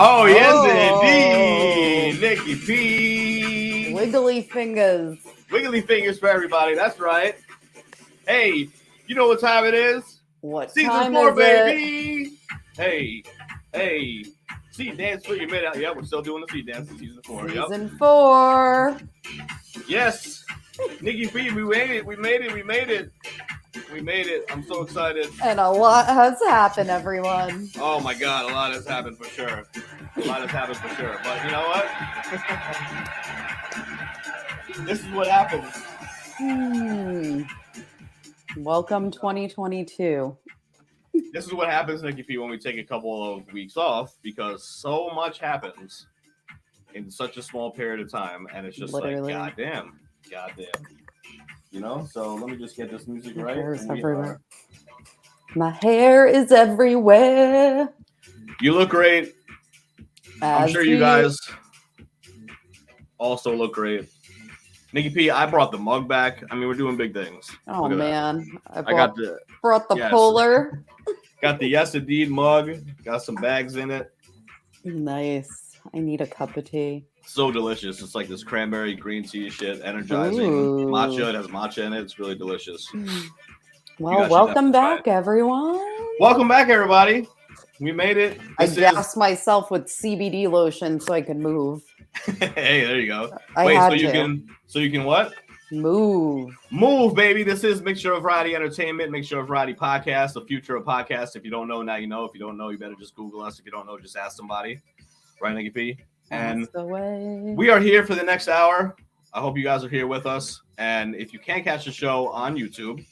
Oh, yes, indeed. Nikki P. Wiggly fingers. Wiggly fingers for everybody. That's right. Hey, you know what time it is? What Season time 4, is baby. Hey. Seed dance for your minute. Yeah, we're still doing the seed dance in season 4. Season 4. Yes. Nikki P, we made it. We made it. I'm so excited. And a lot has happened, everyone. Oh my God, a lot has happened for sure. But you know what? This is what happens. Welcome 2022. This is what happens, Nikki P, when we take a couple of weeks off, because so much happens in such a small period of time, and it's just Literally. like, goddamn. You know? So let me just get this music right. My hair is everywhere. You look great. I'm sure you guys also look great. Nikki P, I brought the mug back. I mean, we're doing big things. Oh man, I brought the polar. Got the Yes Indeed mug. Got some bags in it. Nice. I need a cup of tea. So delicious. It's like this cranberry green tea shit, energizing. Ooh. Matcha. It has matcha in it. It's really delicious. Well, welcome back, everyone. Welcome back, everybody. We made it. I gassed myself with CBD lotion so I could move. Hey, there you go. So you can what? Move, baby. This is Mixture of Variety Entertainment, Mixture of Variety Podcast, the future of podcasts. If you don't know, now you know. If you don't know, you better just Google us. If you don't know, just ask somebody. Right, Nikki P? And we are here for the next hour. I hope you guys are here with us. And if you can't catch the show on YouTube,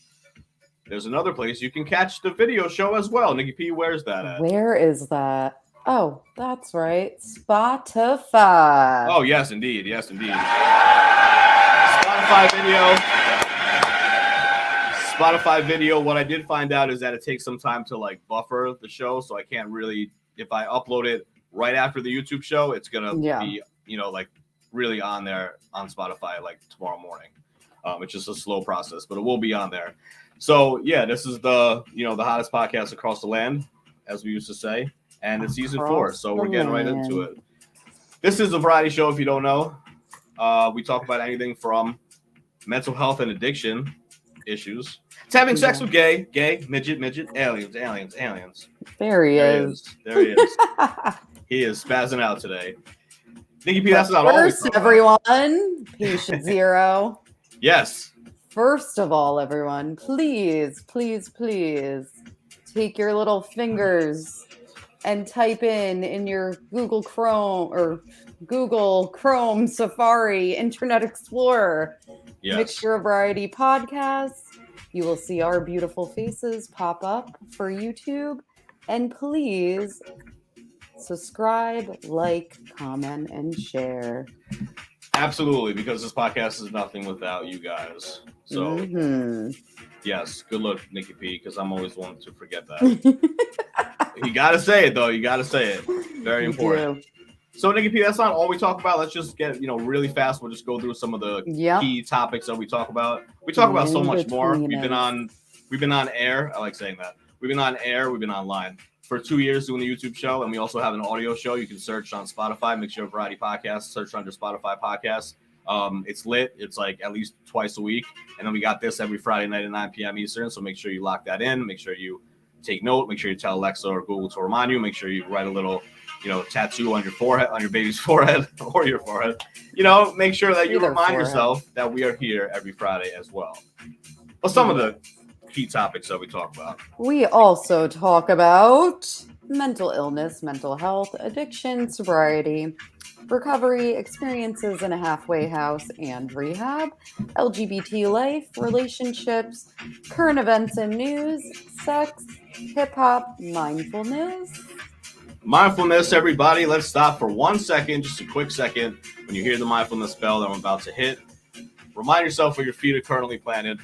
there's another place you can catch the video show as well. Nikki P, where's that at? Where is that? Oh, that's right. Spotify. Oh, yes, indeed. Spotify video. What I did find out is that it takes some time to like buffer the show. So I can't really, if I upload it right after the YouTube show, it's going to be, like really on there on Spotify like tomorrow morning. It's just a slow process, but it will be on there. So yeah, this is the hottest podcast across the land, as we used to say, and it's season 4. So we're getting right into it. This is a variety show. If you don't know, we talk about anything from mental health and addiction issues to having sex with gay, midget, aliens. There he is. He is spazzing out today. Nikki P, that's not all. First, everyone, patient zero. Yes. First of all, everyone, please take your little fingers and type in your Google Chrome, Safari, Internet Explorer, Mixture of Variety Podcast. You will see our beautiful faces pop up for YouTube. And please subscribe, like, comment, and share. Absolutely, because this podcast is nothing without you guys. So, yes, good luck, Nikki P, because I'm always one to forget that. You got to say it, though. Very important. So, Nikki P, that's not all we talk about. Let's just get, really fast. We'll just go through some of the key topics that we talk about. We talk about so much more. We've been on air. I like saying that. We've been on air. We've been online for 2 years doing the YouTube show, and we also have an audio show. You can search on Spotify, Mixture of Variety Podcast. Search under Spotify Podcast. It's lit. It's like at least twice a week, and then we got this every Friday night at 9 p.m. Eastern. So make sure you lock that in. Make sure you take note. Make sure you tell Alexa or Google to remind you. Make sure you write a little, tattoo on your forehead, on your baby's forehead or your forehead. Make sure that you remind yourself that we are here every Friday as well. Well, some of the key topics that we talk about. We also talk about mental illness, mental health, addiction, sobriety, recovery, experiences in a halfway house and rehab, LGBT life, relationships, current events and news, sex, hip-hop, mindfulness. Mindfulness, everybody. Let's stop for 1 second, just a quick second. When you hear the mindfulness bell that I'm about to hit, remind yourself where your feet are currently planted.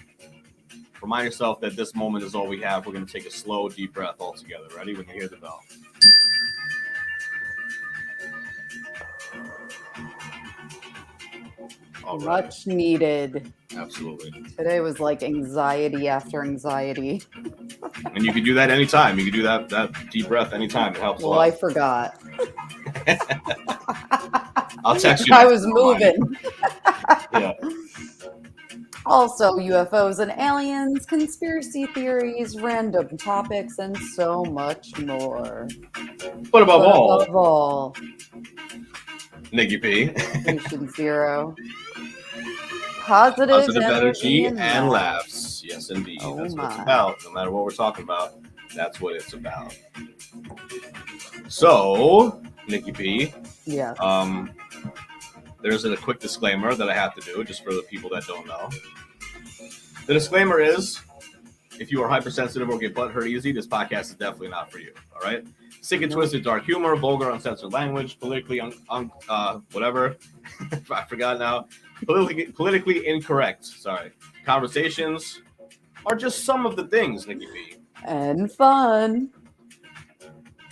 Remind yourself that this moment is all we have. We're going to take a slow, deep breath all together. Ready? When you hear the bell. Much needed. Absolutely. Today was like anxiety after anxiety. And you can do that anytime. You can do that deep breath anytime. It helps a lot. I forgot. I'll text you. I was moving. Yeah. Also, UFOs and aliens, conspiracy theories, random topics, and so much more. But above all, Nikki P. Patient Zero. Positive energy and laughs. Yes, indeed. Oh, that's what it's about. No matter what we're talking about, that's what it's about. So, Nikki P. Yeah. There's a quick disclaimer that I have to do just for the people that don't know. The disclaimer is, if you are hypersensitive or get butthurt easy, this podcast is definitely not for you. All right? Sick and twisted dark humor, vulgar uncensored language, politically whatever. I forgot now. Politically incorrect. Sorry. Conversations are just some of the things, Nikki P. And fun.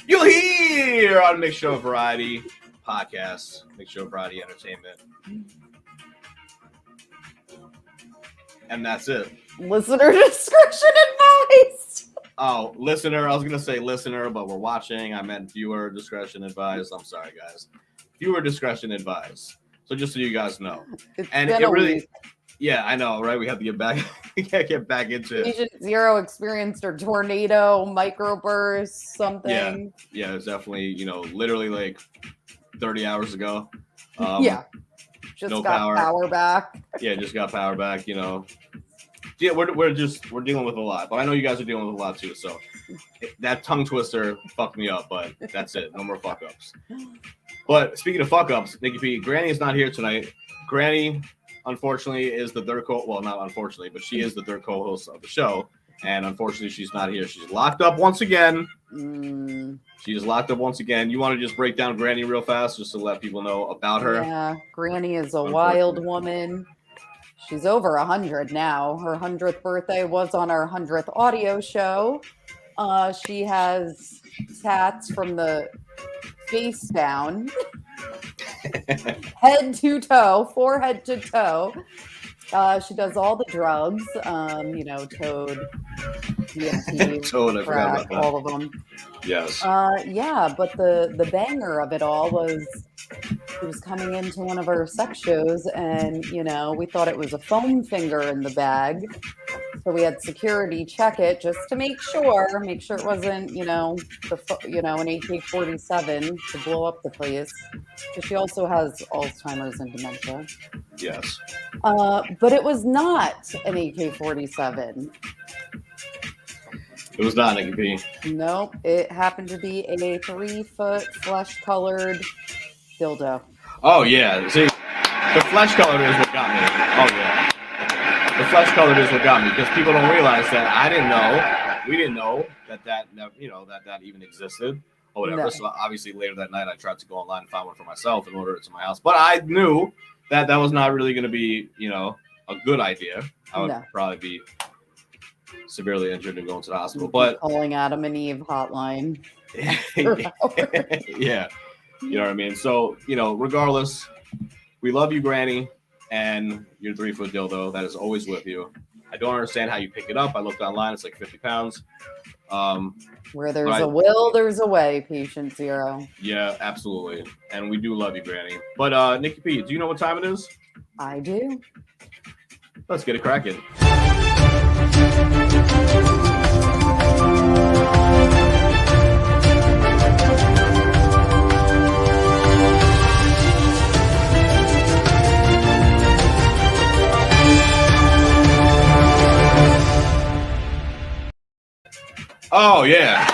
You'll hear on Mixed Show Variety Podcasts, Mixed Show Variety Entertainment. And that's it. Listener discretion advised. Oh, listener. I was going to say listener, but we're watching. I meant viewer discretion advised. I'm sorry, guys. Viewer discretion advised. So just so you guys know. And it really, yeah, I know, right? We have to get back. We can't get back into it. Patient Zero experienced a tornado, microburst, something. Yeah, it's definitely, literally like 30 hours ago. Just no got power back. Yeah, just got power back, Yeah, we're dealing with a lot, but I know you guys are dealing with a lot too. So that tongue twister fucked me up, but that's it. No more fuck ups. But speaking of fuck ups, Nikki P, Granny is not here tonight. Granny, unfortunately, is the third not unfortunately, but she is the third co-host of the show. And unfortunately, she's not here. She's locked up once again. She's locked up once again. You want to just break down Granny real fast just to let people know about her? Yeah, Granny is a wild woman. She's over 100 now. Her 100th birthday was on our 100th audio show. She has tats from the face down, head to toe, forehead to toe. She does all the drugs, Toad, DMT, Toad, crack, all of them. Yes. But the banger of it all was he was coming into one of our sex shows, and we thought it was a foam finger in the bag, so we had security check it just to make sure it wasn't an AK-47 to blow up the place, because she also has Alzheimer's and dementia. Yes. But it was not an AK-47. It was not, Nikki P. Nope, it happened to be a 3-foot flesh-colored dildo. Oh, yeah. See, the flesh-colored is what got me. Oh, yeah. The flesh-colored is what got me, because people don't realize that we didn't know that even existed or whatever. No. So obviously later that night I tried to go online and find one for myself and order it to my house. But I knew that was not really going to be, a good idea. I would probably be severely injured and going to the hospital. But calling Adam and Eve hotline. Yeah. You know what I mean? So, regardless, we love you, Granny, and your 3-foot dildo that is always with you. I don't understand how you pick it up. I looked online. It's like 50 pounds. Where there's a will, there's a way, Patient Zero. Yeah, absolutely. And we do love you, Granny. But, Nikki P, do you know what time it is? I do. Let's get it cracking. Oh, yeah.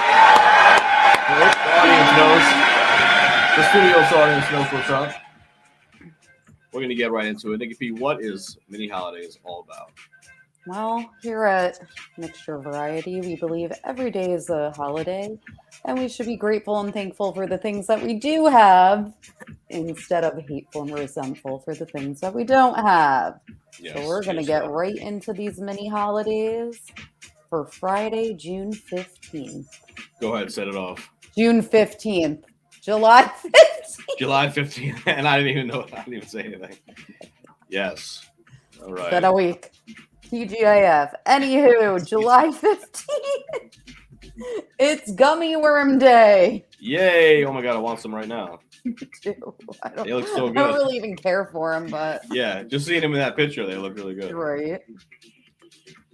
The studio's audience knows what's up. We're going to get right into it. Nikki P, what is Mini Holidays all about? Well, here at Mixture Variety, we believe every day is a holiday, and we should be grateful and thankful for the things that we do have instead of hateful and resentful for the things that we don't have. Yes, so we're going to get right into these mini holidays for Friday, June 15th. Go ahead, set it off. June 15th. July 15th. July 15th. And I didn't even know. I didn't even say anything. Yes. All right. Been a week. TGIF. Anywho, July 15th. It's Gummy Worm Day. Yay. Oh my God. I want some right now. too. They look so I don't good. really even care for them, but Yeah, just seeing him in that picture, they look really good. right.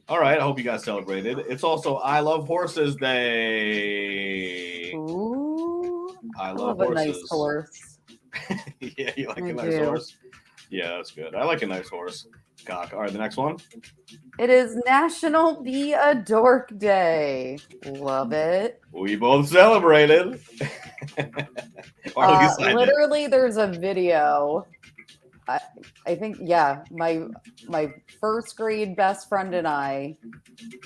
All right, I hope you guys celebrated. It's also I Love Horses Day. Ooh, I love a nice horses. horse. Yeah, you like I a nice do. horse? Yeah, that's good. I like a nice horse. Cock. All right, the next one. It is National Be a Dork Day. Love it. We both celebrated. Or at least I did. Literally, there's a video. I think, yeah, my first grade best friend and I,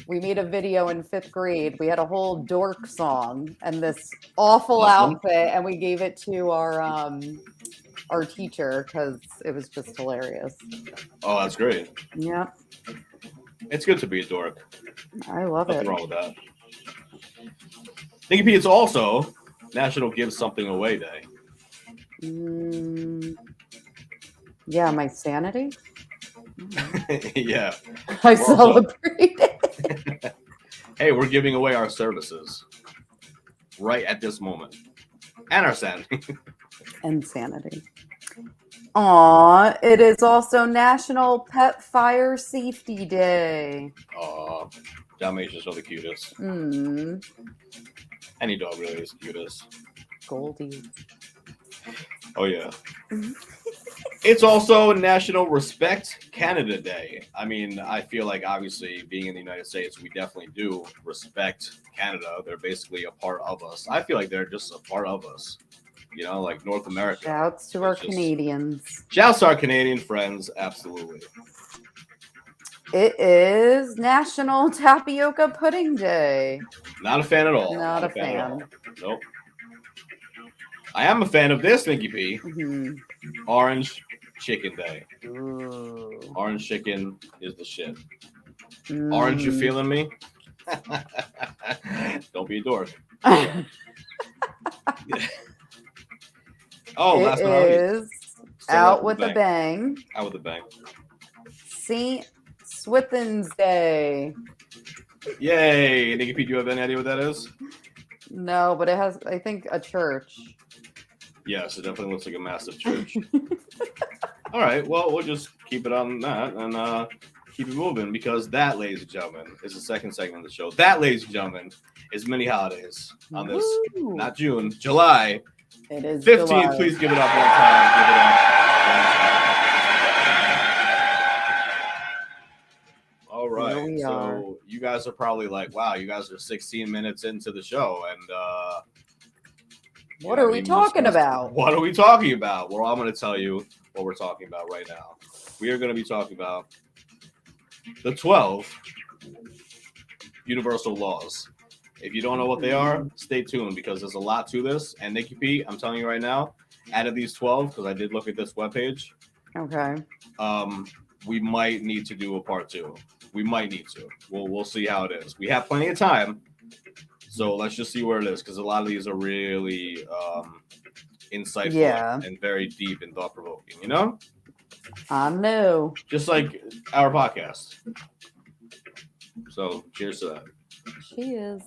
we made a video in 5th grade. We had a whole dork song and this awful Awesome. outfit, and we gave it to our teacher because it was just hilarious. Oh, that's great. Yeah, It's good to be a dork. I love Nothing it. wrong with that. Nicky P, it's also National Give Something Away Day. Yeah, my sanity. Yeah. I celebrate it. Hey, we're giving away our services right at this moment. And our sanity. And sanity. Aw, it is also National Pet Fire Safety Day. Aw, Dalmatians are the cutest. Any dog really is cutest. Goldie. Oh, yeah. It's also National Respect Canada Day. I mean, I feel like obviously being in the United States, we definitely do respect Canada. They're basically a part of us. I feel like they're just a part of us. You know, like North America. Shouts to our Canadians. Shouts to our Canadian friends, absolutely. It is National Tapioca Pudding Day. Not a fan at all. Not a fan. At all. Nope. I am a fan of this, Nicky P. Orange Chicken Day. Ooh. Orange chicken is the shit. Orange, you feeling me? Don't be a dork. Oh, last but not least. Out with a bang. Out with a bang. St. Swithin's Day. Yay! Nicky P, do you have any idea what that is? No, but it has, I think, a church. Yes, it definitely looks like a massive church. All right, well, we'll just keep it on that and keep it moving because that, ladies and gentlemen, is the second segment of the show. That, ladies and gentlemen, is mini holidays on this, not June, July. It is 15th. July. Please give it up one time. Give it up. All right. So you guys are probably like, wow, you guys are 16 minutes into the show. And what are we talking about? What are we talking about? Well, I'm going to tell you what we're talking about right now. We are going to be talking about the 12 universal laws. If you don't know what they are, stay tuned because there's a lot to this. And Nicky P, I'm telling you right now, out of these 12, because I did look at this webpage. Okay. We might need to do a part 2. We might need to. We'll see how it is. We have plenty of time. So let's just see where it is because a lot of these are really insightful and very deep and thought-provoking, you know? I know. Just like our podcast. So cheers to that. Cheers.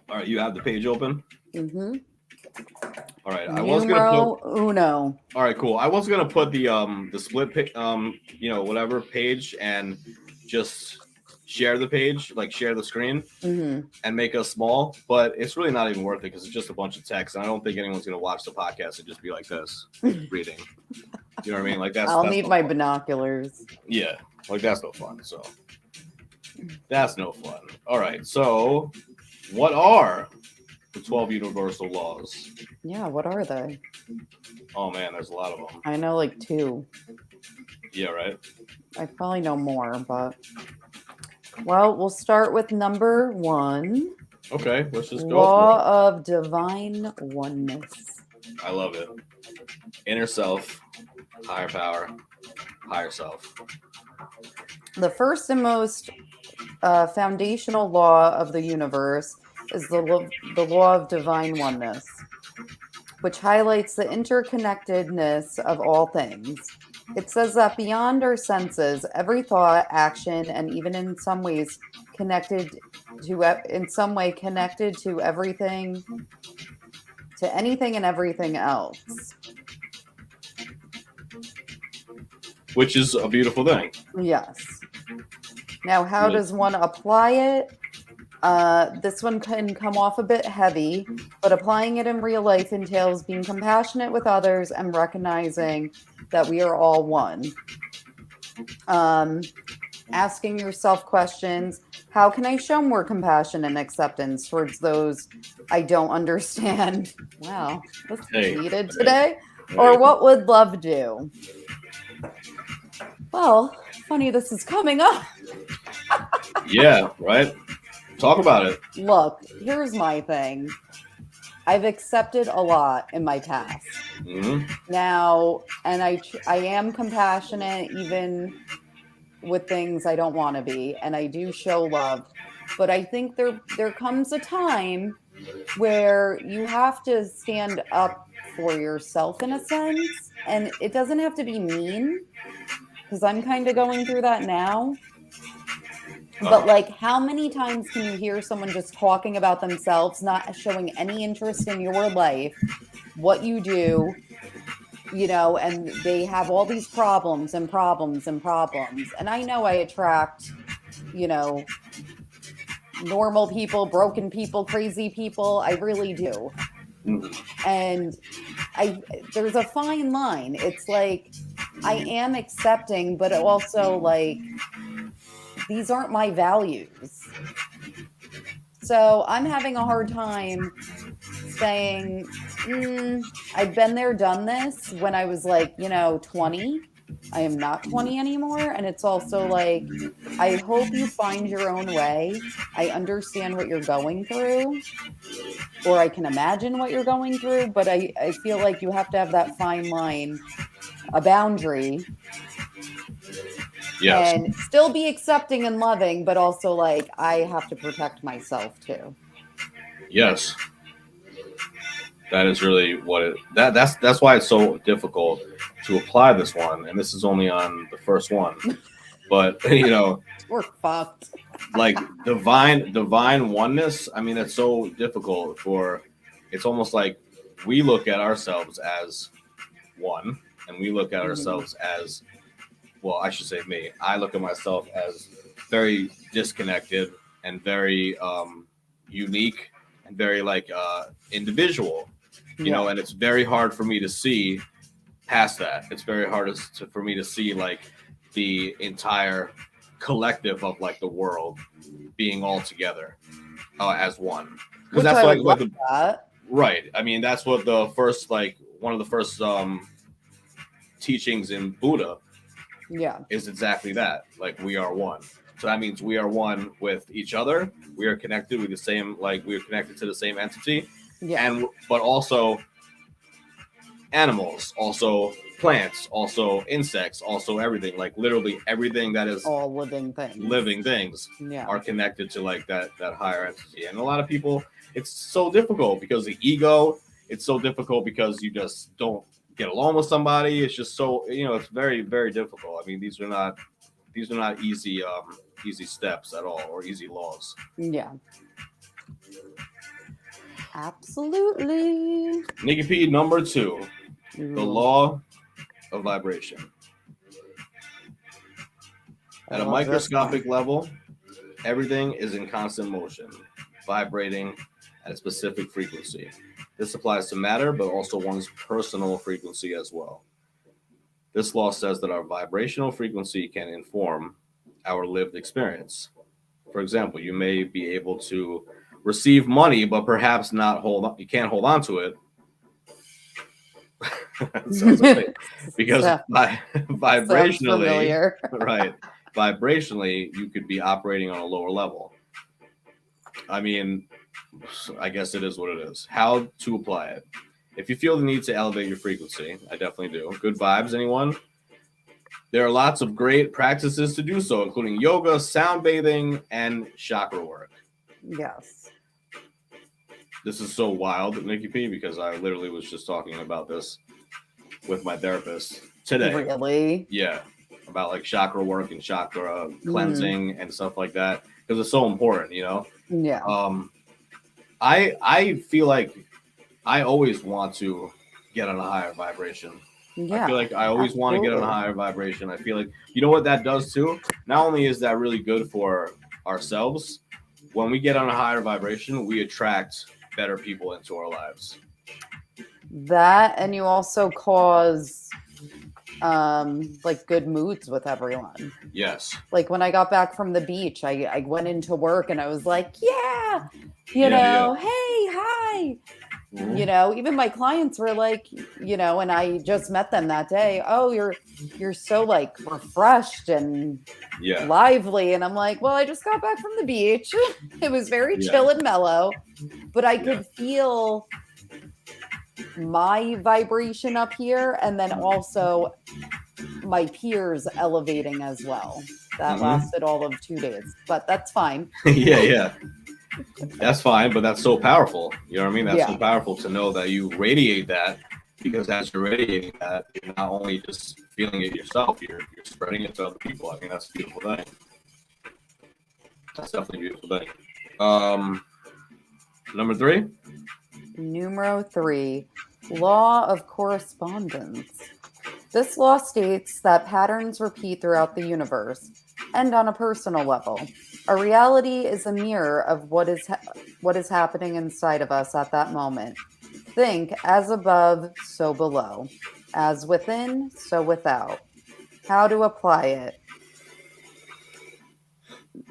All right, you have the page open? Mm-hmm. All right, I was gonna put uno. All right, cool. I was gonna put the split whatever page and just share the page, like share the screen and make us small, but it's really not even worth it because it's just a bunch of text, and I don't think anyone's gonna watch the podcast and just be like this reading. You know what I mean? Like I'll need my binoculars. Yeah, like that's no fun. So that's no fun. All right, so what are the 12 universal laws? Yeah, what are they? Oh man, there's a lot of them. I know like 2. Yeah, right. I probably know more, but well, we'll start with number 1. Okay, let's just go. Law of divine oneness. I love it. Inner self, higher power, higher self. The first and most foundational law of the universe is the law of divine oneness, which highlights the interconnectedness of all things. It says that beyond our senses, every thought, action, and even in some way connected to everything to anything and everything else. Which is a beautiful thing. Yes. Now, how does one apply it? This one can come off a bit heavy, but applying it in real life entails being compassionate with others and recognizing that we are all one. Asking yourself questions. How can I show more compassion and acceptance towards those I don't understand? Wow, that's needed today. Or what would love do? Well, funny this is coming up. Yeah, right? Talk about it. Look, here's my thing. I've accepted a lot in my past. Mm-hmm. Now, and I am compassionate even with things I don't want to be, and I do show love. But I think there comes a time where you have to stand up for yourself in a sense, and it doesn't have to be mean, because I'm kind of going through that now. But like, how many times can you hear someone just talking about themselves, not showing any interest in your life, what you do, you know, and they have all these problems and problems and problems. And I know I attract, you know, normal people, broken people, crazy people. I really do. And there's a fine line. It's like, I am accepting, but also like, these aren't my values. So I'm having a hard time saying, I've been there, done this when I was like, 20. I am not 20 anymore. And it's also like, I hope you find your own way. I understand what you're going through, or I can imagine what you're going through, but I feel like you have to have that fine line, a boundary. Yes. And still be accepting and loving, but also like, I have to protect myself too. Yes. That is really what that's why it's so difficult to apply this one. And this is only on the first one. But we're fucked. Like divine oneness. I mean, it's so difficult it's almost like we look at ourselves as one, and we look at ourselves as, well, I should say me. I look at myself as very disconnected and very unique and very like individual, you know, and it's very hard for me to see past that. It's very hard for me to see like the entire collective of like the world being all together as one. Because that's that. Right. I mean, that's what the first, like one of the first teachings in Buddha is exactly that. Like, we are one. So that means we are one with each other. We are connected with the same, like we are connected to the same entity. But also animals, also plants, also insects, also everything, like literally everything that is all living things are connected to like that higher entity. And a lot of people, it's so difficult because the ego, it's so difficult because you just don't get along with somebody. It's just so, it's very, very difficult. I mean, these are not easy steps at all, or easy laws. Absolutely. Nikki P, number 2, the law of vibration. At a microscopic level, everything is in constant motion, vibrating at a specific frequency. This applies to matter, but also one's personal frequency as well. This law says that our vibrational frequency can inform our lived experience. For example, you may be able to receive money, but perhaps you can't hold on to it. Because vibrationally, right? Vibrationally, you could be operating on a lower level. I mean, I guess it is what it is. How to apply it? If you feel the need to elevate your frequency, I definitely do. Good vibes, anyone? There are lots of great practices to do so, including yoga, sound bathing, and chakra work. Yes. This is so wild, Nikki P, because I literally was just talking about this with my therapist today. Really? Yeah. About like chakra work and chakra cleansing and stuff like that, because it's so important, Yeah. I feel like I always want to get on a higher vibration. Yeah, I feel like I always want to get on a higher vibration. I feel like, you know what that does too? Not only is that really good for ourselves, when we get on a higher vibration, we attract better people into our lives. That, and you also cause like good moods with everyone. Yes. Like when I got back from the beach, I went into work and I was like, yeah, Yeah, hey, hi. Mhm. Even my clients were like, and I just met them that day. Oh, you're so like refreshed and Yeah. lively. And I'm like, well, I just got back from the beach. It was very Yeah. chill and mellow, but I Yeah. could feel my vibration up here and then also my peers elevating as well. That lasted all of 2 days, but that's fine. Yeah. That's fine, but that's so powerful. You know what I mean? That's so Yeah. powerful to know that you radiate that, because as you're radiating that, you're not only just feeling it yourself, you're spreading it to other people. I mean, that's a beautiful thing. That's definitely a beautiful thing. Number 3. Numero 3, law of correspondence. This law states that patterns repeat throughout the universe, and on a personal level. A reality is a mirror of what is happening inside of us at that moment. Think as above, so below. As within, so without. How to apply it.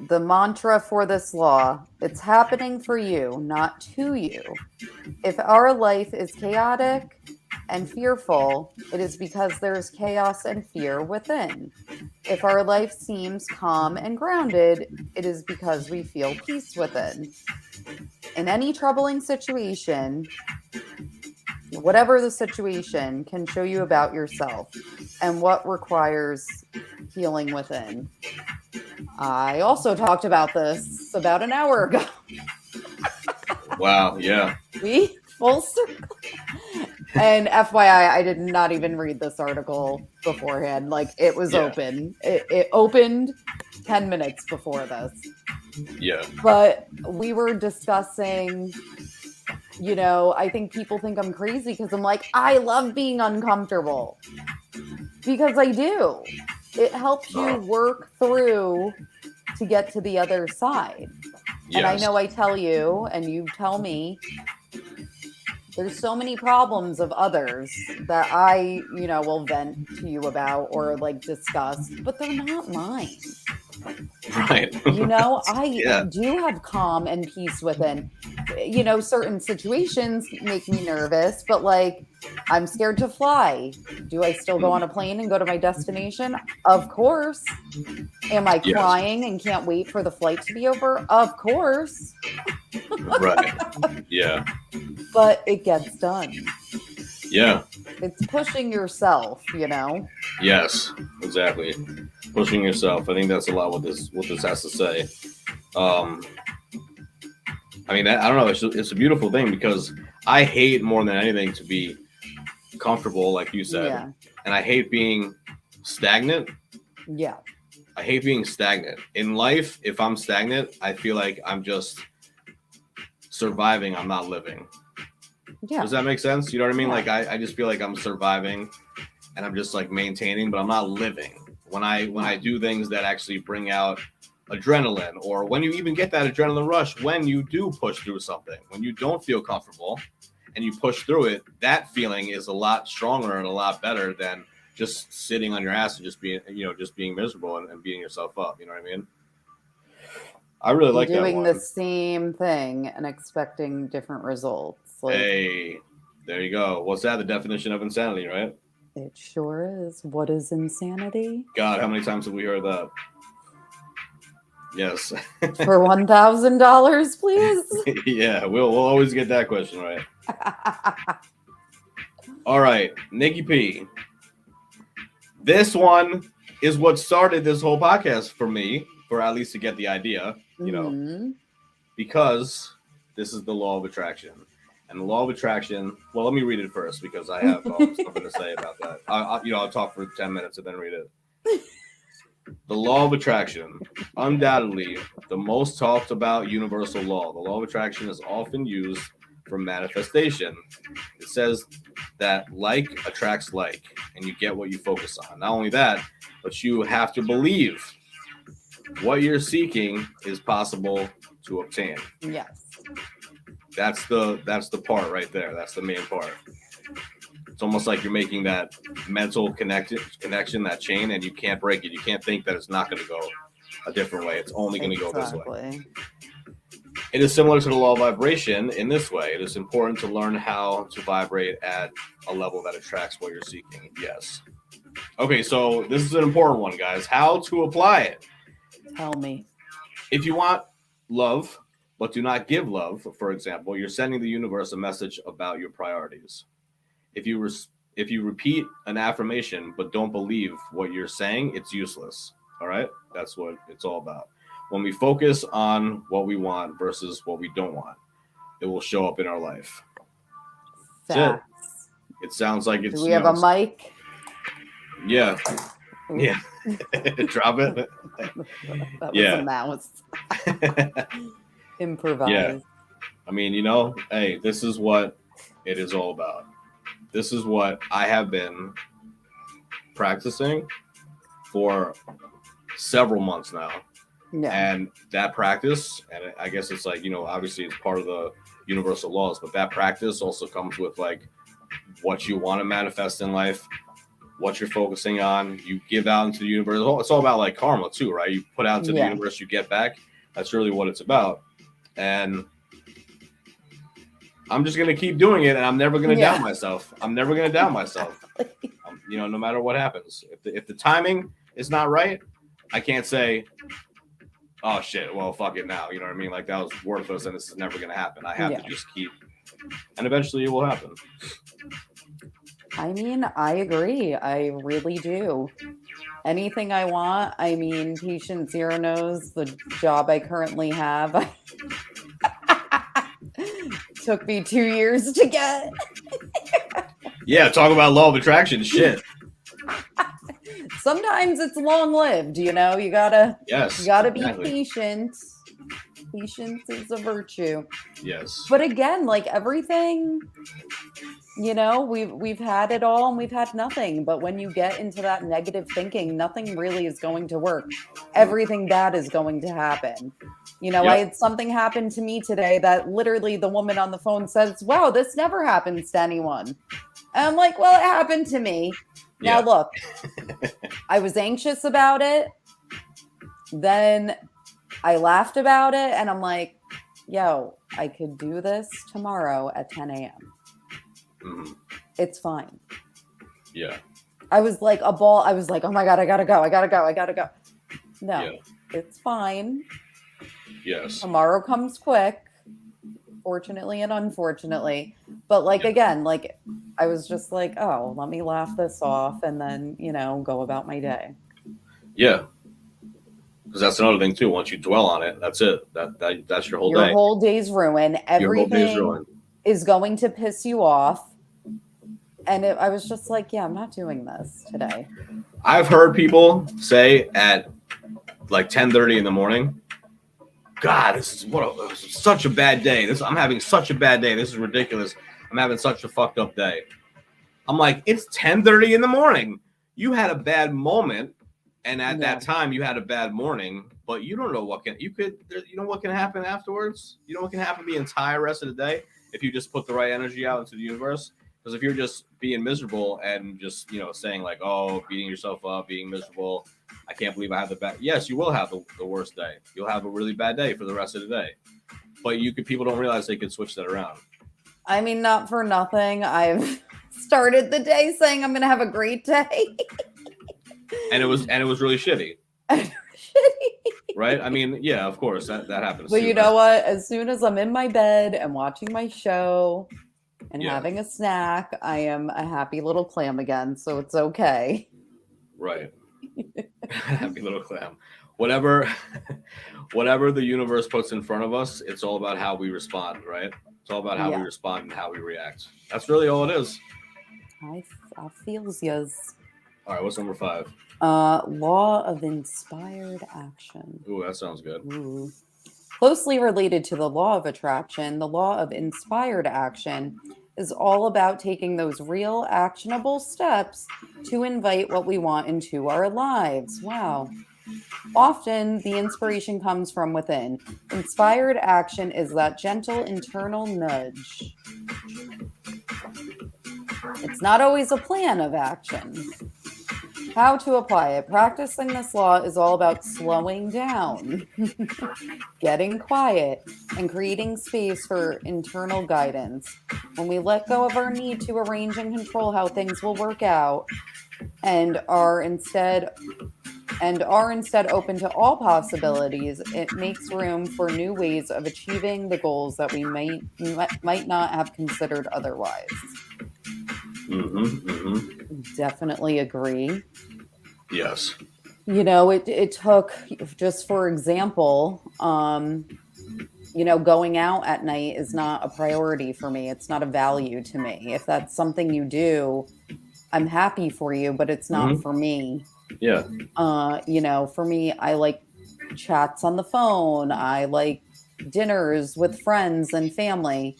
The mantra for this law: it's happening for you, not to you. If our life is chaotic and fearful, it is because there is chaos and fear within. If our life seems calm and grounded, it is because we feel peace within. In any troubling situation, whatever the situation, can show you about yourself and what requires healing within. I also talked about this about an hour ago. Wow. Yeah. We full circle. And FYI, I did not even read this article beforehand. Like it was open. It opened 10 minutes before this. Yeah. But we were discussing, I think people think I'm crazy because I'm like, I love being uncomfortable. Because I do. It helps you work through to get to the other side. Yes. And I know I tell you, and you tell me, there's so many problems of others that I, will vent to you about or like discuss, but they're not mine. Right. I do have calm and peace within. Certain situations make me nervous, but like I'm scared to fly. Do I still go on a plane and go to my destination? Of course. Am I crying and can't wait for the flight to be over? Of course. Right. Yeah. But it gets done. Yeah. It's pushing yourself, Yes, exactly. Pushing yourself. I think that's a lot what this has to say. I mean, I don't know. It's a beautiful thing because I hate more than anything to be comfortable, like you said, and I hate being stagnant. Yeah. I hate being stagnant in life. If I'm stagnant, I feel like I'm just surviving. I'm not living. Yeah. Does that make sense? You know what I mean? Yeah. Like I just feel like I'm surviving and I'm just like maintaining, but I'm not living. When I do things that actually bring out adrenaline, or when you even get that adrenaline rush, when you do push through something, when you don't feel comfortable and you push through it, that feeling is a lot stronger and a lot better than just sitting on your ass and just being miserable and beating yourself up. You know what I mean? I really like that one. Doing the same thing and expecting different results. Like, hey, there you go. What's that? The definition of insanity, right? It sure is. What is insanity? God, how many times have we heard that? Yes. For $1,000, please. Yeah, we'll always get that question right. All right, Nikki P. This one is what started this whole podcast for me, for at least to get the idea, because this is the law of attraction. And the law of attraction, well, let me read it first because I have something to say about that. I'll talk for 10 minutes and then read it. The law of attraction, undoubtedly the most talked about universal law. The law of attraction is often used from manifestation. It says that like attracts like, and you get what you focus on. Not only that, but you have to believe what you're seeking is possible to obtain. Yes. That's the part right there. That's the main part. It's almost like you're making that mental connection, that chain, and you can't break it. You can't think that it's not going to go a different way. It's only going to go this way. It is similar to the law of vibration in this way. It is important to learn how to vibrate at a level that attracts what you're seeking. Yes. Okay, so this is an important one, guys. How to apply it. Tell me. If you want love, but do not give love, for example, you're sending the universe a message about your priorities. If you repeat an affirmation but don't believe what you're saying, it's useless. All right? That's what it's all about. When we focus on what we want versus what we don't want, it will show up in our life. Facts. It sounds like it's. Do we have a mic? Yeah. Ooh. Yeah. Drop it. That was a mouse. Improvise. Yeah. I mean, hey, this is what it is all about. This is what I have been practicing for several months now. Yeah. And that practice, and I guess it's like, obviously it's part of the universal laws, but that practice also comes with like what you want to manifest in life, what you're focusing on. You give out into the universe. It's all about like karma too, right? You put out into the universe, you get back. That's really what it's about. And I'm just going to keep doing it, and I'm never going to doubt myself. I'm never going to doubt myself. No matter what happens. If the timing is not right, I can't say, oh shit, well, fuck it now. You know what I mean? Like, that was worthless and this is never going to happen. I have to just keep, and eventually it will happen. I mean, I agree. I really do. Anything I want, I mean, Patient Zero knows the job I currently have. Took me 2 years to get. Yeah, talk about law of attraction. Shit. Sometimes it's long-lived, you gotta be patient. Patience is a virtue. Yes. But again, like everything, we've had it all and we've had nothing. But when you get into that negative thinking, nothing really is going to work. Everything bad is going to happen. I had something happen to me today that literally the woman on the phone says, wow, this never happens to anyone. And I'm like, well, it happened to me. Now, look, I was anxious about it. Then I laughed about it. And I'm like, yo, I could do this tomorrow at 10 a.m. Mm-hmm. It's fine. Yeah. I was like a ball. I was like, oh my God, I gotta go. No, it's fine. Yes. Tomorrow comes quick, fortunately and unfortunately. But again, I was just like, oh, let me laugh this off and then, go about my day. Yeah. Because that's another thing too. Once you dwell on it, that's it. That's your whole day. Your whole day's ruined. Everything is going to piss you off. And I was just like, yeah, I'm not doing this today. I've heard people say at like 10:30 in the morning, God, this is such a bad day. I'm having such a bad day. This is ridiculous. I'm having such a fucked up day. I'm like, it's 10:30 in the morning. You had a bad moment, and at that time you had a bad morning, but you don't know what can happen afterwards. You know what can happen the entire rest of the day if you just put the right energy out into the universe. Because if you're just being miserable and just saying like, oh, beating yourself up, being miserable, I can't believe I have the bad. Yes, you will have the worst day. You'll have a really bad day for the rest of the day. But people don't realize they could switch that around. I mean, not for nothing. I've started the day saying I'm going to have a great day. and it was really shitty. Right? I mean, yeah, of course that happens. But you know what? As soon as I'm in my bed and watching my show and having a snack, I am a happy little clam again. So it's okay. Right. Happy little clam. Whatever the universe puts in front of us, it's all about how we respond, right? It's all about how we respond and how we react. That's really all it is. I feels yes. All right, what's number 5? Law of inspired action. Ooh, that sounds good. Ooh. Closely related to the law of attraction, the law of inspired action is all about taking those real actionable steps to invite what we want into our lives. Wow. Often the inspiration comes from within. Inspired action is that gentle internal nudge. It's not always a plan of action. How to apply it. Practicing this law is all about slowing down, getting quiet, and creating space for internal guidance. When we let go of our need to arrange and control how things will work out and are instead open to all possibilities, it makes room for new ways of achieving the goals that we might not have considered otherwise. Definitely agree. Yes. It took, just for example, going out at night is not a priority for me. It's not a value to me. If that's something you do, I'm happy for you, but it's not for me. Yeah. For me, I like chats on the phone. I like dinners with friends and family.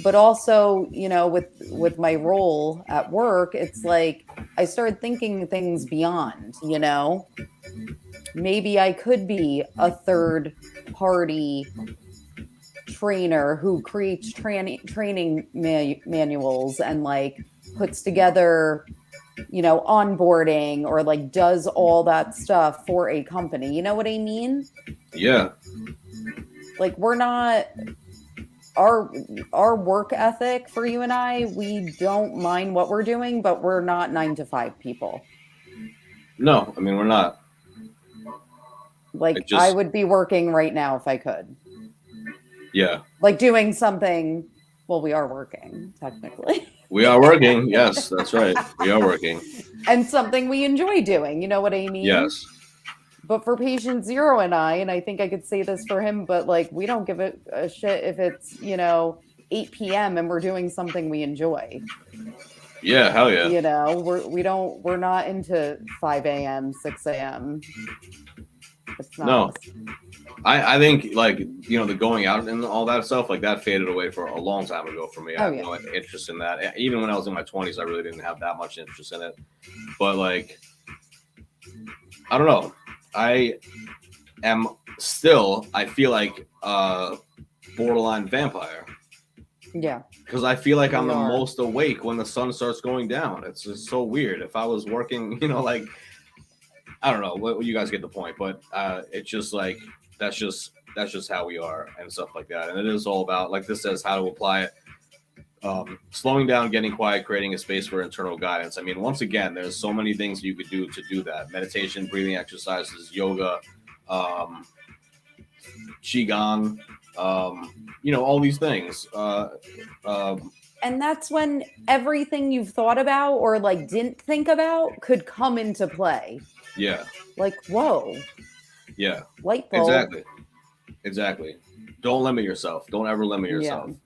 But also, with my role at work, it's like I started thinking things beyond, maybe I could be a third party trainer who creates training manuals and like puts together onboarding or like does all that stuff for a company. You know what I mean? Yeah. Like we're not our work ethic for you and I, we don't mind what we're doing, but we're not 9 to 5 people. No, I mean, we're not. Like I would be working right now if I could. Yeah. Like doing something. Well, we are working technically. We are working. Yes, that's right. We are working. And something we enjoy doing. You know what I mean? Yes. But for patient 0 and I think I could say this for him, but like we don't give a shit if it's 8 p.m. and we're doing something we enjoy. Yeah, hell yeah. We're not into 5 a.m., 6 a.m. It's not. No. I think like the going out and all that stuff like that faded away for a long time ago for me. I have no interest in that. Even when I was in my 20s, I really didn't have that much interest in it. But like, I don't know. I am still, I feel like borderline vampire. Yeah. Because I feel like I'm the most awake when the sun starts going down. It's just so weird. If I was working, like, I don't know, what you guys get the point, but it's just like, that's just how we are and stuff like that. And it is all about, like this says, how to apply it. Slowing down, getting quiet, creating a space for internal guidance. I mean, once again, there's so many things you could do to do that. Meditation, breathing exercises, yoga, qigong, all these things. And that's when everything you've thought about or like didn't think about could come into play. Yeah. Like, whoa. Yeah. Light bulb. Exactly. Don't limit yourself. Don't ever limit yourself. Yeah.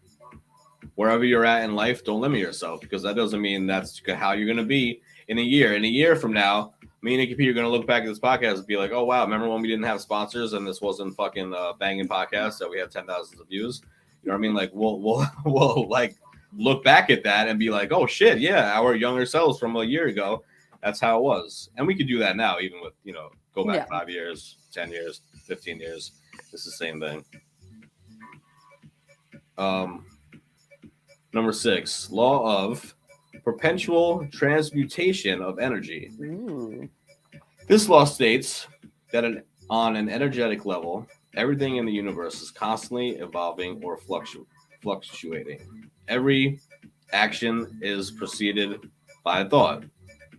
Wherever you're at in life, don't limit yourself, because that doesn't mean that's how you're going to be in a year. In a year from now, me and Nikki P are going to look back at this podcast and be like, oh, wow, remember when we didn't have sponsors and this wasn't fucking banging podcast that we had 10,000 views? You know what I mean? Like, we'll like look back at that and be like, oh, shit, yeah, our younger selves from a year ago, that's how it was. And we could do that now, even with, go back 5 years, 10 years, 15 years. It's the same thing. Number 6, law of perpetual transmutation of energy. Ooh. This law states that on an energetic level, everything in the universe is constantly evolving or fluctuating. Every action is preceded by a thought,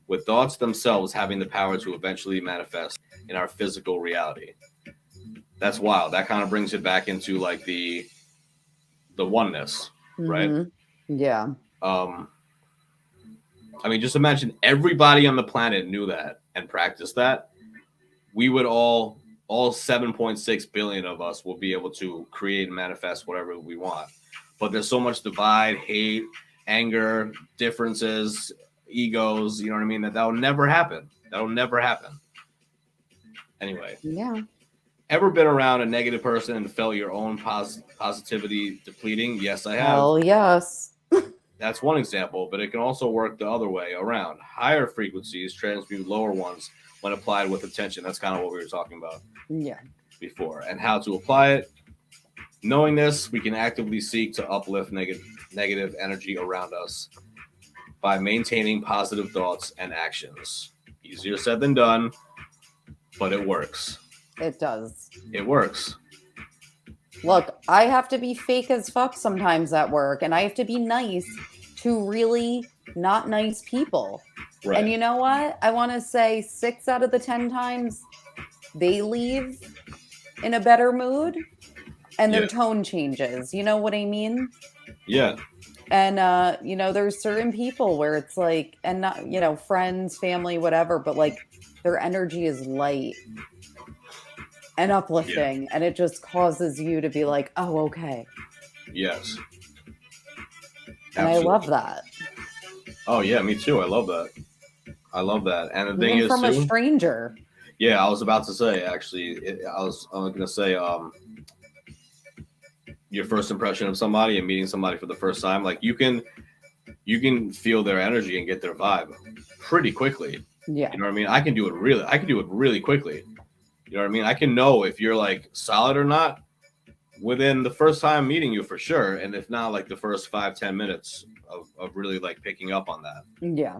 with thoughts themselves having the power to eventually manifest in our physical reality. That's wild. That kind of brings it back into like the oneness, right? Yeah. I mean, just imagine everybody on the planet knew that and practiced that. We would all 7.6 billion of us will be able to create and manifest whatever we want. But there's so much divide, hate, anger, differences, egos, you know what I mean? That'll never happen. That'll never happen. Anyway. Yeah. Ever been around a negative person and felt your own positivity depleting? Yes, I have. Hell yes. That's one example, but it can also work the other way around. Higher frequencies transmute lower ones when applied with attention. That's kind of what we were talking about before. And how to apply it. Knowing this, we can actively seek to uplift negative energy around us by maintaining positive thoughts and actions. Easier said than done, but it works. It does. It works. Look, I have to be fake as fuck sometimes at work, and I have to be nice to really not nice people. Right. And you know what? I want to say 6 out of the 10 times they leave in a better mood and their tone changes. You know what I mean? Yeah. And, there's certain people where it's like, and not, friends, family, whatever, but like their energy is light and uplifting, and it just causes you to be like, oh, okay. Yes. And Absolutely. I love that. Oh, yeah, me too. I love that. And the thing is, from a stranger. Yeah, I was about to say, actually, I was going to say, your first impression of somebody and meeting somebody for the first time, like you can feel their energy and get their vibe pretty quickly. Yeah. You know what I mean? I can do it really quickly. You know what I mean? I can know if you're like solid or not within the first time meeting you for sure. And if not, like the first 5-10 minutes of really like picking up on that. Yeah.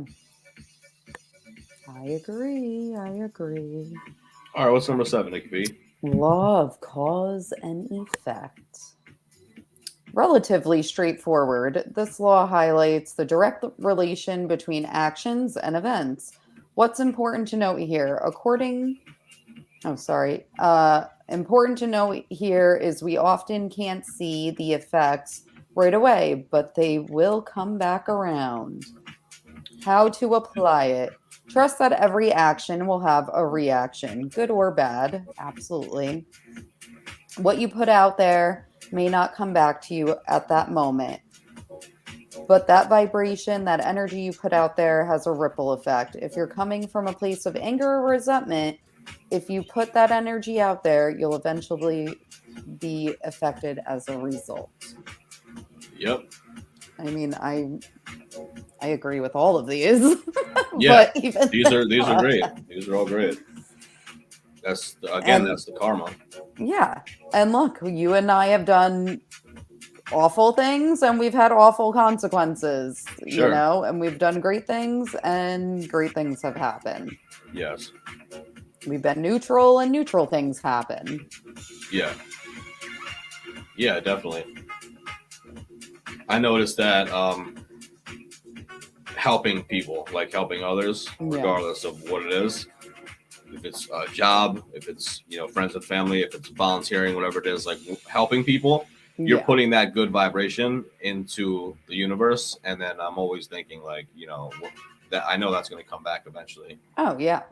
I agree. All right. What's number 7, Nikki B? Law of cause and effect. Relatively straightforward. This law highlights the direct relation between actions and events. What's important to note here? Important to note here is we often can't see the effects right away, but they will come back around. How to apply it. Trust that every action will have a reaction, good or bad. Absolutely. What you put out there may not come back to you at that moment, but that vibration, that energy you put out there has a ripple effect. If you're coming from a place of anger or resentment, if you put that energy out there, you'll eventually be affected as a result. Yep. I mean, I agree with all of these. Yeah, but even these are great. These are all great. That's the karma. Yeah, and look, you and I have done awful things, and we've had awful consequences. Sure. And we've done great things, and great things have happened. Yes. We've been neutral, and neutral things happen. Yeah. Yeah, definitely. I noticed that helping people, like helping others, regardless of what it is, if it's a job, if it's, friends and family, if it's volunteering, whatever it is, like helping people, you're putting that good vibration into the universe. And then I'm always thinking like, that I know that's going to come back eventually. Oh, yeah.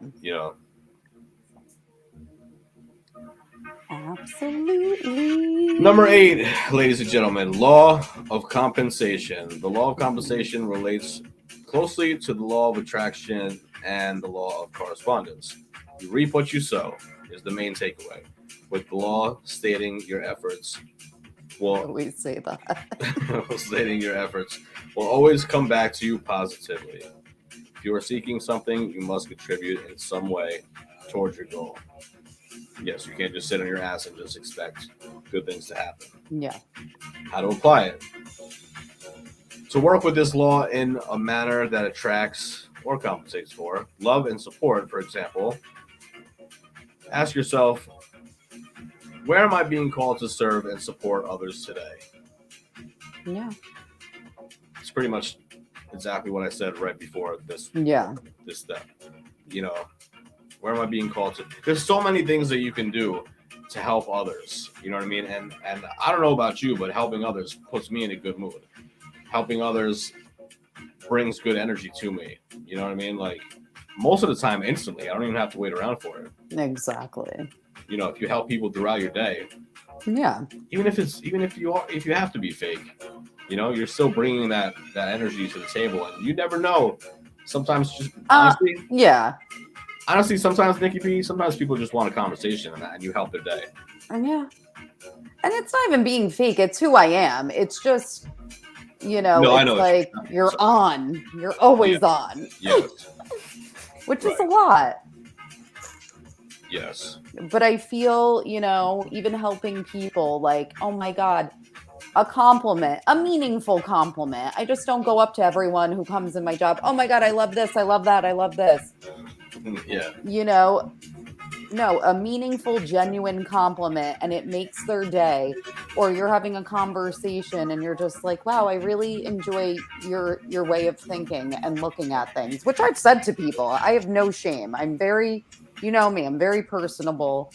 Absolutely. Number 8, ladies and gentlemen, law of compensation. The law of compensation relates closely to the law of attraction and the law of correspondence. You reap what you sow is the main takeaway, with the law stating your efforts we say that. stating your efforts will always come back to you positively. If you are seeking something, you must contribute in some way towards your goal. Yes, you can't just sit on your ass and just expect good things to happen. Yeah. How to apply it. To work with this law in a manner that attracts or compensates for love and support, for example, ask yourself, where am I being called to serve and support others today? Yeah. It's pretty much exactly what I said right before this. Yeah. This step. Where am I being called to? There's so many things that you can do to help others. You know what I mean? And I don't know about you, but helping others puts me in a good mood. Helping others brings good energy to me. You know what I mean? Like most of the time, instantly. I don't even have to wait around for it. Exactly. If you help people throughout your day. Yeah. Even if you have to be fake, you're still bringing that energy to the table, and you never know. Sometimes just honestly. Yeah. honestly, sometimes Nikki P, sometimes people just want a conversation and you help their day. And yeah. And it's not even being fake. It's who I am. It's just, No, I it's know. like you're on. You're always on. Yes. Which is a lot. Yes. But I feel, even helping people like, oh my God, a compliment, a meaningful compliment. I just don't go up to everyone who comes in my job. Oh my God, I love this. I love that. I love this. Yeah. No, a meaningful, genuine compliment and it makes their day. Or you're having a conversation and you're just like, wow, I really enjoy your way of thinking and looking at things, which I've said to people. I have no shame. I'm very, me, I'm very personable.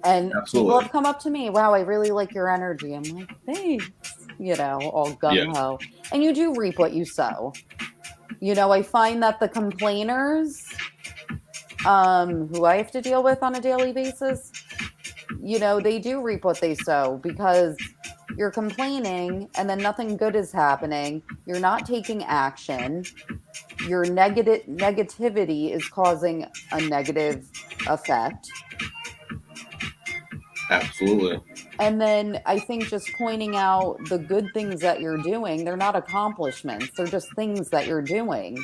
And people have come up to me, wow, I really like your energy. I'm like, thanks, all gung ho. And you do reap what you sow. I find that the complainers, who I have to deal with on a daily basis, they do reap what they sow because you're complaining and then nothing good is happening. You're not taking action. Your negativity is causing a negative effect. Absolutely. And then I think just pointing out the good things that you're doing, they're not accomplishments. They're just things that you're doing.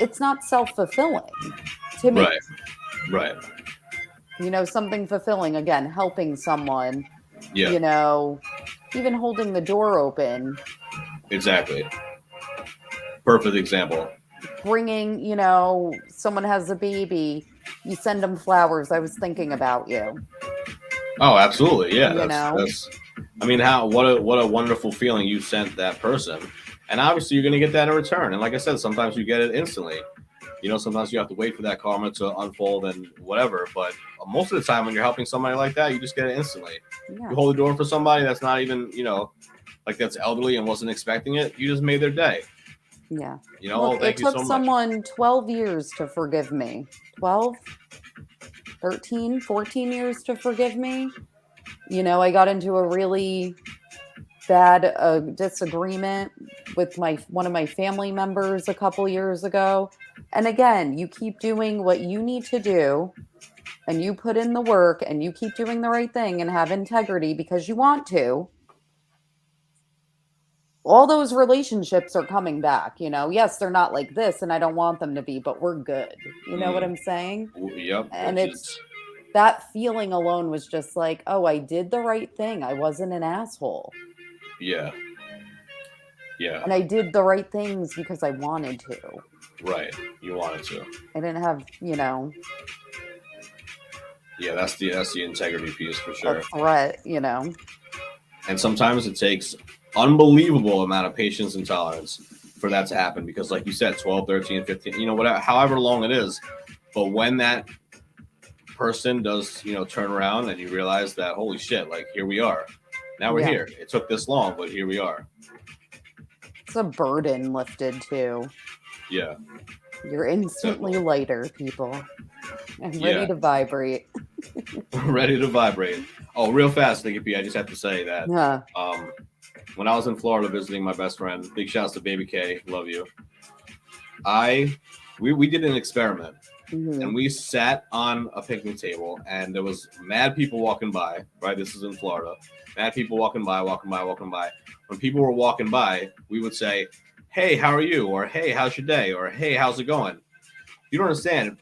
It's not self-fulfilling to me. Right. Something fulfilling, again, helping someone, yeah. Even holding the door open. Exactly. Perfect example. Bringing, someone has a baby, you send them flowers. I was thinking about you. Oh, absolutely. Yeah. That's I mean, what a wonderful feeling you sent that person. And obviously you're going to get that in return. And like I said, sometimes you get it instantly. Sometimes you have to wait for that karma to unfold and whatever. But most of the time when you're helping somebody like that, you just get it instantly. Yeah. You hold the door for somebody that's not even, like that's elderly and wasn't expecting it. You just made their day. Yeah. Look, it took someone 12 years to forgive me. 12, 13, 14 years to forgive me. I got into a really bad disagreement with one of my family members a couple years ago. And again, you keep doing what you need to do and you put in the work and you keep doing the right thing and have integrity because you want to. All those relationships are coming back, Yes, they're not like this and I don't want them to be, but we're good. You know what I'm saying? Yep. And that feeling alone was just like, oh, I did the right thing. I wasn't an asshole. Yeah. And I did the right things because I wanted to. Right. You wanted to. I didn't have, Yeah, that's the integrity piece for sure. A threat, And sometimes it takes unbelievable amount of patience and tolerance for that to happen because like you said, 12, 13, 15, whatever, however long it is. But when that person does, turn around and you realize that, holy shit, like here we are. Now we're here. It took this long, but here we are. It's a burden lifted too. Yeah. You're instantly lighter, people. And ready to vibrate. Ready to vibrate. Oh, real fast, Nikki P, I just have to say that when I was in Florida visiting my best friend, big shouts to Baby K, love you. We did an experiment. Mm-hmm. And we sat on a picnic table and there was mad people walking by, right? This is in Florida. Mad people walking by. When people were walking by, we would say, hey, how are you? Or, hey, how's your day? Or, hey, how's it going? You don't understand.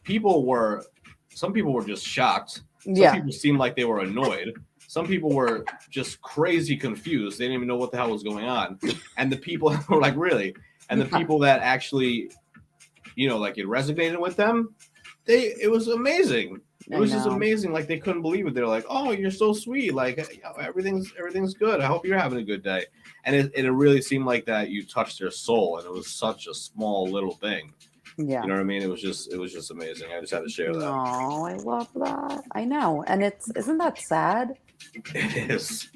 Some people were just shocked. Some people seemed like they were annoyed. Some people were just crazy confused. They didn't even know what the hell was going on. And the people were like, really? And the people that actually, like it resonated with them, it was amazing. It was just amazing. Like they couldn't believe it. They're like, "Oh, you're so sweet. Like everything's good. I hope you're having a good day." And it really seemed like that you touched their soul, and it was such a small little thing. Yeah, you know what I mean. It was just amazing. I just had to share that. Oh, I love that. I know, and isn't that sad? It is.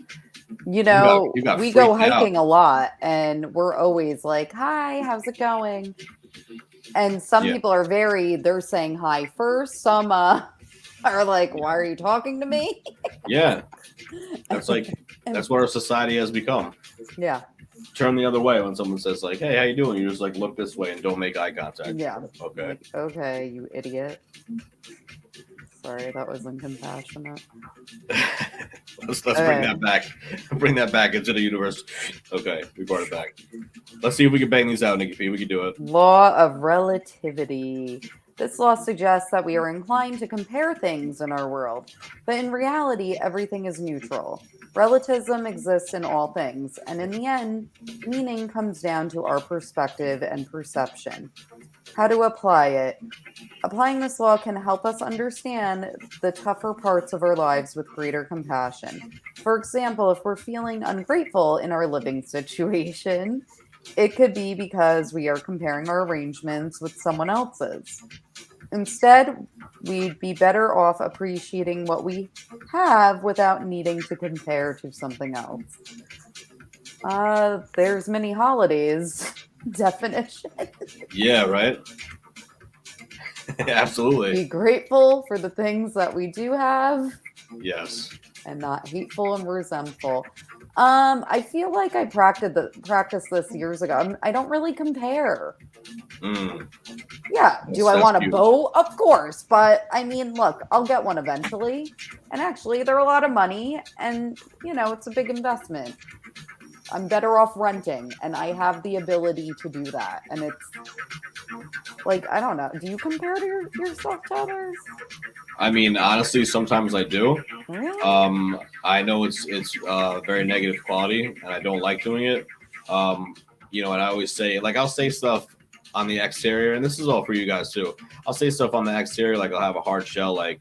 You got we go hiking a lot, and we're always like, "Hi, how's it going?" And some people they're saying hi first. Some are like, why are you talking to me? Yeah. That's what our society has become. Yeah. turn the other way when someone says like, "Hey, how you doing?" You just like look this way and don't make eye contact. Yeah. Okay. Like, okay, you idiot. Sorry, that wasn't compassionate. let's bring that back. Bring that back into the universe. Okay, we brought it back. Let's see if we can bang these out, Nikki P. We can do it. Law of relativity. This law suggests that we are inclined to compare things in our world, but in reality, everything is neutral. Relativism exists in all things, and in the end, meaning comes down to our perspective and perception. How to apply it? Applying this law can help us understand the tougher parts of our lives with greater compassion. For example, if we're feeling ungrateful in our living situation, it could be because we are comparing our arrangements with someone else's. Instead, we'd be better off appreciating what we have without needing to compare to something else. There's many holidays definition. Yeah, right? Absolutely. Be grateful for the things that we do have. Yes. And not hateful and resentful. I feel like I practiced this years ago. I don't really compare. Yeah. Do I want a bow? Of course. But I mean, look, I'll get one eventually. And actually, they're a lot of money. And, it's a big investment. I'm better off renting. And I have the ability to do that. And it's like, I don't know. Do you compare to yourself to others? I mean, honestly, sometimes I do. Really? I know it's very negative quality, and I don't like doing it. And I always say, like, I'll say stuff on the exterior, and this is all for you guys too. I'll say stuff on the exterior, like I'll have a hard shell, like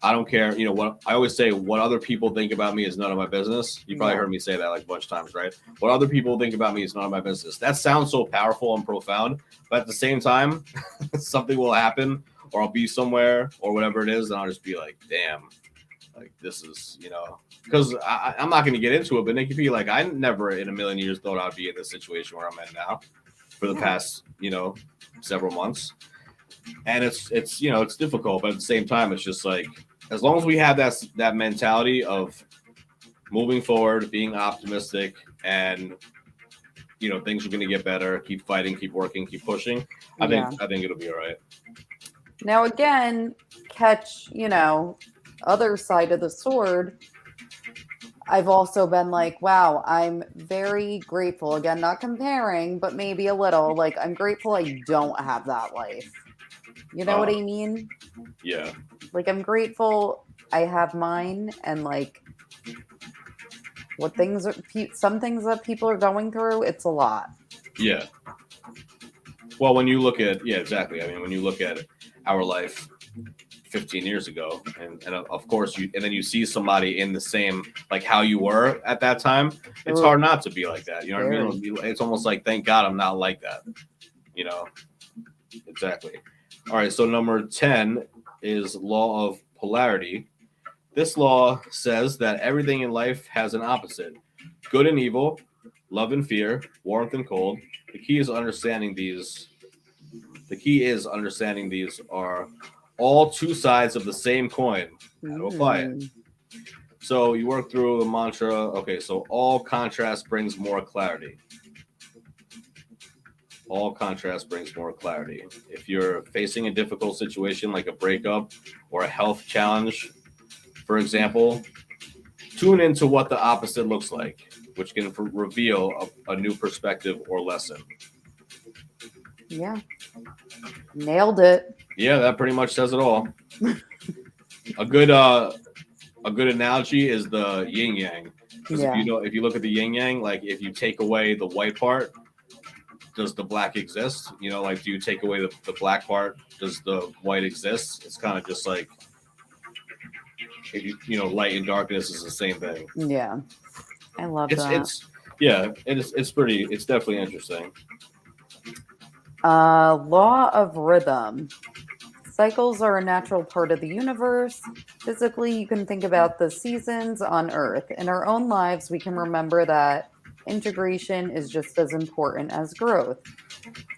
I don't care. What I always say, what other people think about me is none of my business. You probably heard me say that like a bunch of times, right? What other people think about me is none of my business. That sounds so powerful and profound, but at the same time, something will happen, or I'll be somewhere or whatever it is, and I'll just be like, damn, like this is, because I'm not going to get into it, but Nikki P, like I never in a million years thought I'd be in this situation where I'm in now for the past, several months. And it's difficult, but at the same time, it's just like, as long as we have that mentality of moving forward, being optimistic, and things are going to get better. Keep fighting, keep working, keep pushing. I think it'll be all right. Now again, catch other side of the sword. I've also been like, wow, I'm very grateful. Again, not comparing, but maybe a little. Like, I'm grateful I don't have that life. You know what I mean? Yeah. Like, I'm grateful I have mine, and like some things that people are going through, it's a lot. Yeah. Well, when you look at, exactly. I mean, when you look at our life 15 years ago, and of course then you see somebody in the same, like how you were at that time, it's hard not to be like that. You know what I mean? It's almost like, thank God I'm not like that. Exactly. All right, so number 10 is law of polarity. This law says that everything in life has an opposite: good and evil, love and fear, warmth and cold. The key is understanding these are all two sides of the same coin. How to apply it. So you work through the mantra. Okay, so all contrast brings more clarity. All contrast brings more clarity. If you're facing a difficult situation like a breakup or a health challenge, for example, tune into what the opposite looks like, which can reveal a new perspective or lesson. Yeah. Nailed it. Yeah, that pretty much says it all. A good analogy is the yin yang. Because if you look at the yin yang, like if you take away the white part, does the black exist? Like, do you take away the black part, does the white exist? It's kind of just like, light and darkness is the same thing. Yeah. I love that. It's definitely interesting. Law of rhythm. Cycles are a natural part of the universe. Physically, you can think about the seasons on Earth. In our own lives, we can remember that integration is just as important as growth.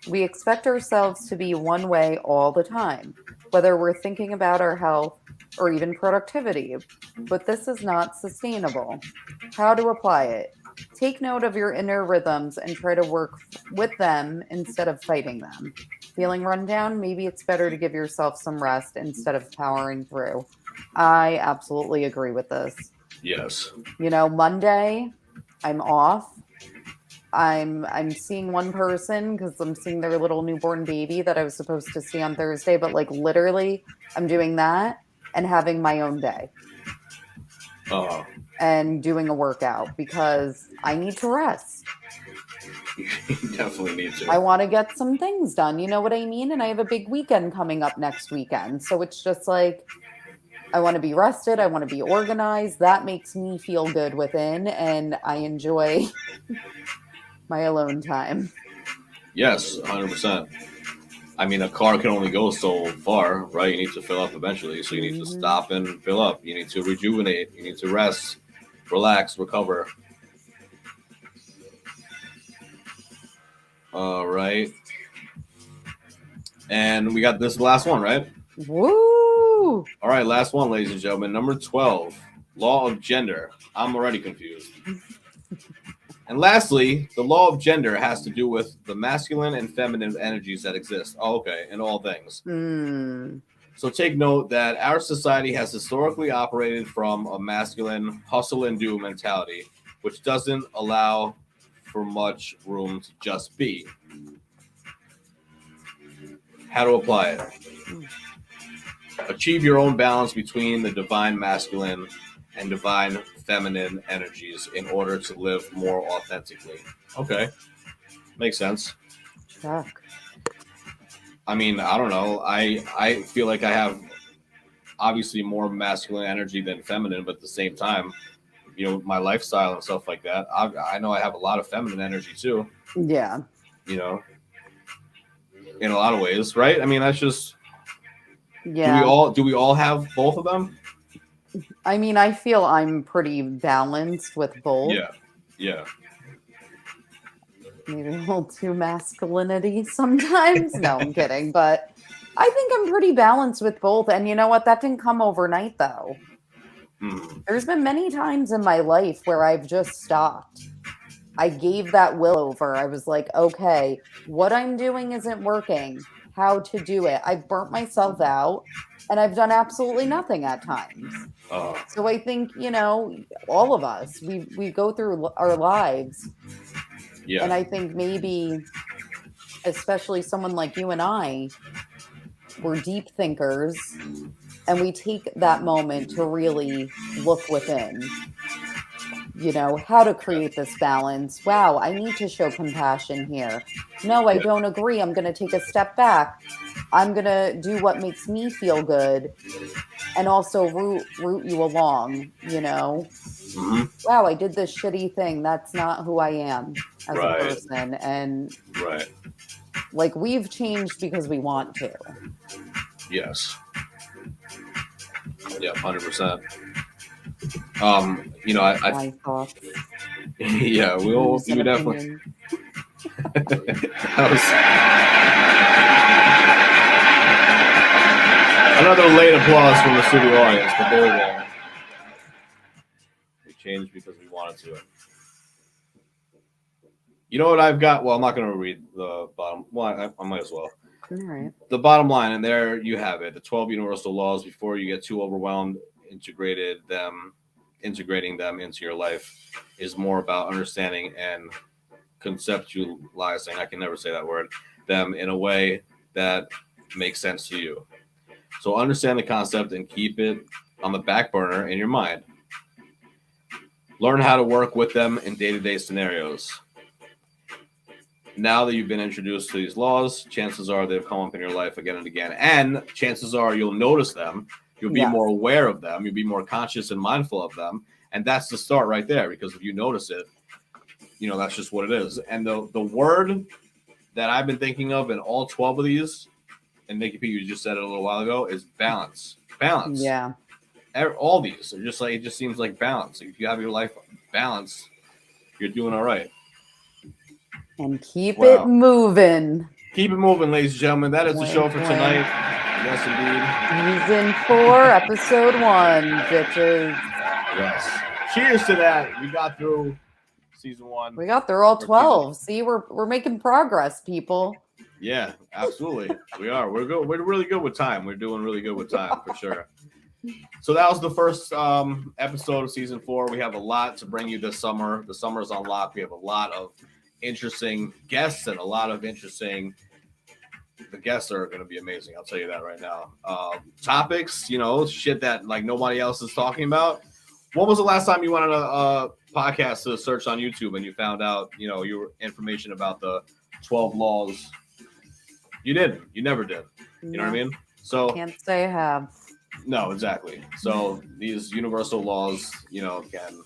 We expect ourselves to be one way all the time, whether we're thinking about our health or even productivity. But this is not sustainable. How to apply it? Take note of your inner rhythms and try to work with them instead of fighting them. Feeling run down? Maybe it's better to give yourself some rest instead of powering through. I absolutely agree with this. Yes. Monday, I'm off. I'm seeing one person because I'm seeing their little newborn baby that I was supposed to see on Thursday, but like literally, I'm doing that and having my own day and doing a workout because I need to rest. You definitely need to. I want to get some things done. You know what I mean? And I have a big weekend coming up next weekend. So it's just like, I want to be rested. I want to be organized. That makes me feel good within. And I enjoy my alone time. Yes, 100%. I mean, a car can only go so far, right? You need to fill up eventually. So you need to stop and fill up. You need to rejuvenate. You need to rest, relax, recover. All right. And we got this last one, right? Woo! All right, last one, ladies and gentlemen. Number 12, law of gender. I'm already confused. And lastly, the law of gender has to do with the masculine and feminine energies that exist. Oh, okay, in all things. So take note that our society has historically operated from a masculine hustle and do mentality, which doesn't allow for much room to just be. How to apply it. Achieve your own balance between the divine masculine and divine feminine energies in order to live more authentically. Okay. Makes sense. Chuck. I mean, I don't know. I feel like I have obviously more masculine energy than feminine, but at the same time, my lifestyle and stuff like that, I know I have a lot of feminine energy too. Yeah. In a lot of ways, right? I mean, that's just... Yeah. Do we all have both of them? I mean, I feel I'm pretty balanced with both. Yeah. Maybe a little too masculinity sometimes. No, I'm kidding. But I think I'm pretty balanced with both. And you know what? That didn't come overnight, though. There's been many times in my life where I've just stopped. I gave that will over. I was like, okay, what I'm doing isn't working. How to do it. I've burnt myself out and I've done absolutely nothing at times. So I think, all of us, we go through our lives. Yeah. And I think maybe, especially someone like you and I, we're deep thinkers and we take that moment to really look within. How to create this balance. Wow, I need to show compassion here. No, I don't agree. I'm going to take a step back. I'm going to do what makes me feel good and also root you along, Wow, I did this shitty thing. That's not who I am as a person. And like we've changed because we want to. Yes. Yeah, 100%. I thoughts. Yeah, we definitely. Another late applause from the studio audience, but there we go. We changed because we wanted to. You know what I've got? Well, I'm not going to read the bottom. Well, I might as well. All right. The bottom line, and there you have it. The 12 universal laws. Before you get too overwhelmed, integrating them into your life is more about understanding and conceptualizing. I can never say that word. Them in a way that makes sense to you. So understand the concept and keep it on the back burner in your mind. Learn how to work with them in day-to-day scenarios. Now that you've been introduced to these laws, chances are they'll come up in your life again and again. And chances are you'll notice them. You'll be more aware of them. You'll be more conscious and mindful of them. And that's the start right there. Because if you notice it, that's just what it is. And the word that I've been thinking of in all 12 of these, and Nikki P, you just said it a little while ago, is balance. Balance. Yeah. All these are just like, it just seems like balance. If you have your life balanced, you're doing all right. And keep it moving. Keep it moving, ladies and gentlemen. That is the show for tonight. Yes, indeed. Season 4, episode 1, bitches. Yes. Cheers to that. We got through season 1. We got through all 12. See, we're making progress, people. Yeah, absolutely. We are. We're good. We're really good with time. We're doing really good with time for sure. So that was the first episode of season 4. We have a lot to bring you this summer. The summer's on lock. We have a lot of interesting guests and a lot of interesting. The guests are going to be amazing. I'll tell you that right now. Topics, shit that like nobody else is talking about. When was the last time you went on a podcast to search on YouTube and you found out, your information about the 12 laws? You didn't. You never did. You know what I mean? So can't say I have. No, exactly. So these universal laws, can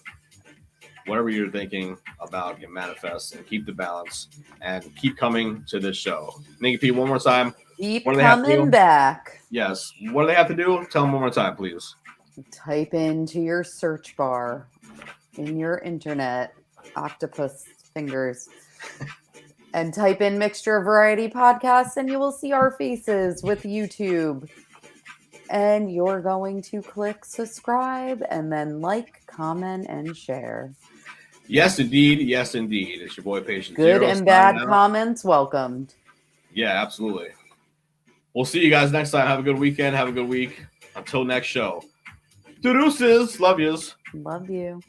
whatever you're thinking about can manifest, and keep the balance and keep coming to this show. Nikki P, one more time. Keep coming back. Yes. What do they have to do? Tell them one more time, please. Type into your search bar in your internet, octopus fingers, and type in Mixture of Variety Podcasts, and you will see our faces with YouTube. And you're going to click subscribe and then like, comment, and share. Yes, indeed. Yes, indeed. It's your boy Patient Good Zero. And bad comments welcomed. Yeah, absolutely. We'll see you guys next time. Have a good weekend. Have a good week. Until next show. Deuces. Love yous. Love you.